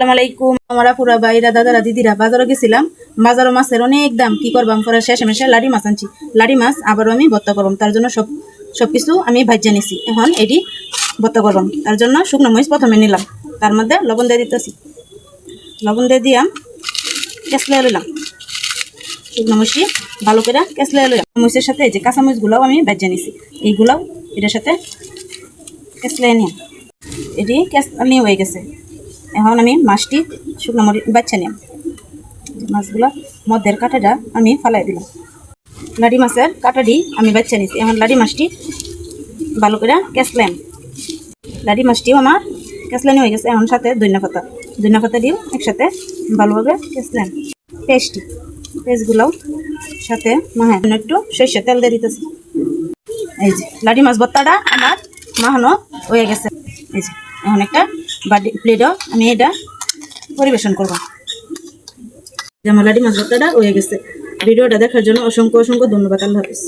আসসালামু আলাইকুম। আমরা পুরা বাইরা দাদারা দিদিরা বাজারে গেছিলাম। বাজারও মাছের অনেক দাম, কি করবাম, পরে শেষে লাড়ি মাছ আনছি। লাড়ি মাছ আবারও আমি ভর্তা করবাম, তার জন্য সবকিছু আমি ভাজ্যা নিছি। এখন এটি ভর্তা করবাম, তার জন্য শুকনো মরিচ প্রথমে নিলাম, তার মধ্যে লবণ দিয়ে দিতেছি। লবণ দিয়ে দিয়াম, কেসলে লইলাম, শুকনো মরিচি ভালো করে কেসলে লইলাম। মরিচের সাথে এই যে কাঁচামরিচগুলোও আমি ভাজ্যা নিছি, এইগুলাও এটার সাথে কেসলে নিয়ে এটি কেসলি হয়ে গেছে। এখন আমি মাছটি শুকনো মরিচ বাচ্চা নিলাম, মাছগুলো মধ্যের কাঁটাটা আমি ফালাই দিলাম। লাড়ি মাছের কাঁটাটি আমি বাচ্চা নিছি। এখন লাড়ি মাছটি ভালো করে কেসলাম। লাড়ি মাছটিও আমার কেসলানি হয়ে গেছে। এখন সাথে ধনিয়া পাতা দিও একসাথে ভালোভাবে কেসলাম। পেস্টগুলোও সাথে একটু সরষের তেল দিয়ে দিতেছি। এই যে লাড়ি মাছ ভর্তাটা আমার মাহানো হয়ে গেছে। এই যে এখন একটা প্লেটও আমি এটা পরিবেশন করব। আমার লাড়ি মাছ ভর্তাটা হয়ে গেছে। ভিডিওটা দেখার জন্য অসংখ্য ধন্যবাদ। আল্লাহ হাফেজ।